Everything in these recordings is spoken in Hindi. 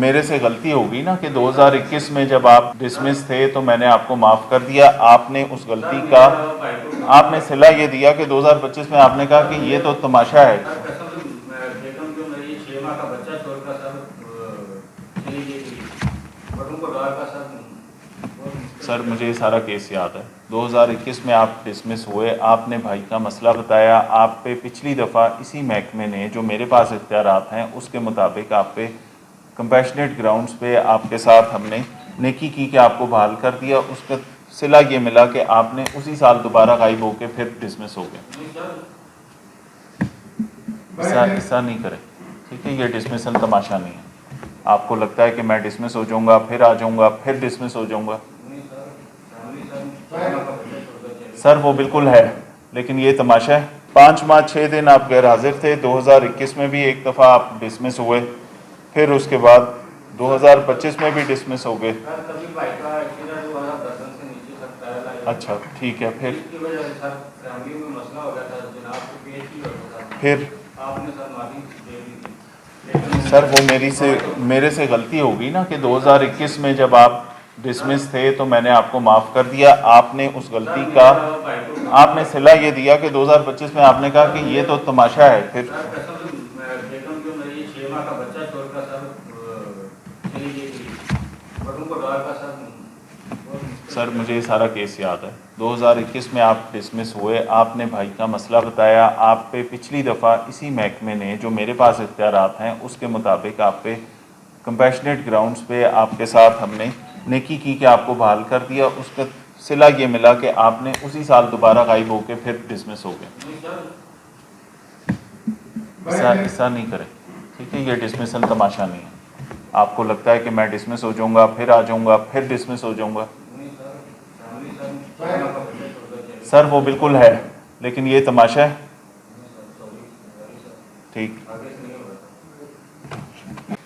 मेरे से गलती हो गई ना कि 2021 में जब आप डिसमिस थे तो मैंने आपको माफ़ कर दिया। आपने उस गलती का आपने सिला ये दिया कि 2025 में आपने कहा कि ये तो तमाशा है। सर मुझे ये सारा केस याद है। 2021 में आप डिसमिस हुए, आपने भाई का मसला बताया, आप पे पिछली दफ़ा इसी महकमे ने जो मेरे पास इख्तियारात हैं उसके मुताबिक आप पे कंपैशनेट ग्राउंड्स पे आपके साथ हमने नेकी की कि आपको बहाल कर दिया। उसका सिला ये मिला कि आपने उसी साल दोबारा गायब होकर फिर डिसमिस हो गए। ऐसा नहीं करें, ठीक है? ये डिसमिसल तमाशा नहीं है। आपको लगता है कि मैं डिसमिस हो जाऊंगा, फिर आ जाऊंगा, फिर डिसमिस हो जाऊंगा। सर वो बिल्कुल है, लेकिन ये तमाशा है। 5 माह 6 दिन आप गैर हाजिर थे। 2021 में भी एक दफ़ा आप डिसमिस हुए, फिर उसके बाद 2025 में भी डिसमिस हो गए। अच्छा ठीक है, फिर सर वो मेरे से गलती हो गई ना कि 2021 में जब आप डिसमिस थे तो मैंने आपको माफ़ कर दिया। आपने उस गलती का आपने सिला ये दिया कि 2025 में आपने कहा कि ये तो तमाशा है। फिर सर मुझे ये सारा केस याद है। 2021 में आप डिसमिस हुए, आपने भाई का मसला बताया, आप पे पिछली दफ़ा इसी महकमे ने जो मेरे पास इख्तियारात हैं उसके मुताबिक आप पे कंपैशनेट ग्राउंड्स पे आपके साथ हमने नेकी की कि आपको बहाल कर दिया। उसका सिला ये मिला कि आपने उसी साल दोबारा गायब होकर फिर डिसमिस हो गए। ऐसा नहीं करें, ठीक है? ये डिसमिसल तमाशा नहीं है। आपको लगता है कि मैं डिसमिस हो जाऊंगा, फिर आ जाऊंगा, फिर डिसमिस हो जाऊंगा। सर वो बिल्कुल है, लेकिन ये तमाशा है। ठीक,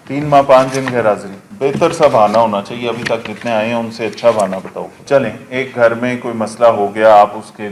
3 माह 5 दिन गैर हाजिरी, बेहतर सा बहाना होना चाहिए। अभी तक जितने आए हैं उनसे अच्छा बहाना बताओ। चलें, एक घर में कोई मसला हो गया, आप उसके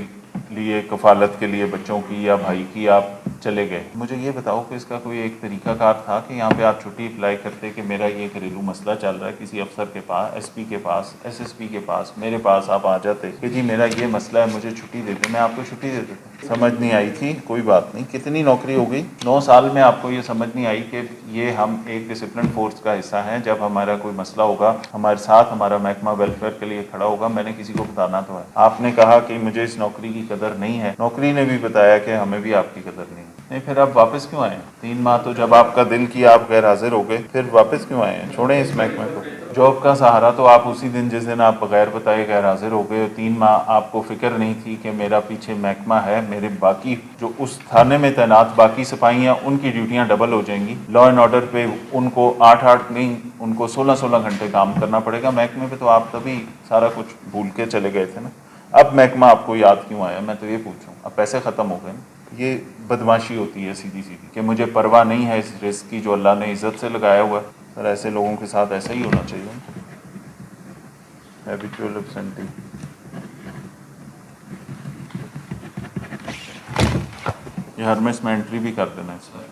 लिए कफालत के लिए बच्चों की या भाई की आप चले गए। मुझे ये बताओ कि इसका कोई एक तरीकाकार था कि यहाँ पे आप छुट्टी अप्लाई करते कि मेरा ये घरेलू मसला चल रहा है, किसी अफसर के पास, एसपी के पास, एसएसपी के पास, मेरे पास आप आ जाते कि जी मेरा ये मसला है, मुझे छुट्टी दे दो, मैं आपको छुट्टी दे देता। समझ नहीं आई थी, कोई बात नहीं। कितनी नौकरी हो गई? 9 साल में आपको ये समझ नहीं आई कि ये हम एक डिसिप्लिन फोर्स का हिस्सा हैं। जब हमारा कोई मसला होगा, हमारे साथ हमारा महकमा वेलफेयर के लिए खड़ा होगा, मैंने किसी को बताना तो है। आपने कहा कि मुझे इस नौकरी की कदर नहीं है, नौकरी ने भी बताया कि हमें भी आपकी कदर नहीं है। नहीं, फिर आप वापस क्यों आए? 3 माह तो जब आपका दिल किया आप गैर हाजिर हो गए, फिर वापस क्यों आए हैं? छोड़ें इस महकमे को। जॉब का सहारा तो आप उसी दिन जिस दिन आप बगैर बताए गैर हाजिर हो गए। 3 माह आपको फिक्र नहीं थी कि मेरा पीछे महकमा है, मेरे बाकी जो उस थाने में तैनात बाकी सिपाहियाँ, उनकी ड्यूटियाँ डबल हो जाएंगी। लॉ एंड ऑर्डर पे उनको 8-8 नहीं, उनको 16-16 घंटे काम करना पड़ेगा। महकमे पे तो आप तभी सारा कुछ भूल के चले गए थे ना। अब महकमा आपको याद क्यों आया? मैं तो ये पूछूं। अब पैसे ख़त्म हो गए ना। ये बदमाशी होती है सीधी सीधी कि मुझे परवाह नहीं है इस रिस्क की जो अल्लाह ने इज़्ज़त से लगाया हुआ है। सर ऐसे लोगों के साथ ऐसा ही होना चाहिए। हैबिचुअल एब्सेंटी, ये हर में एंट्री भी कर देना इसमें।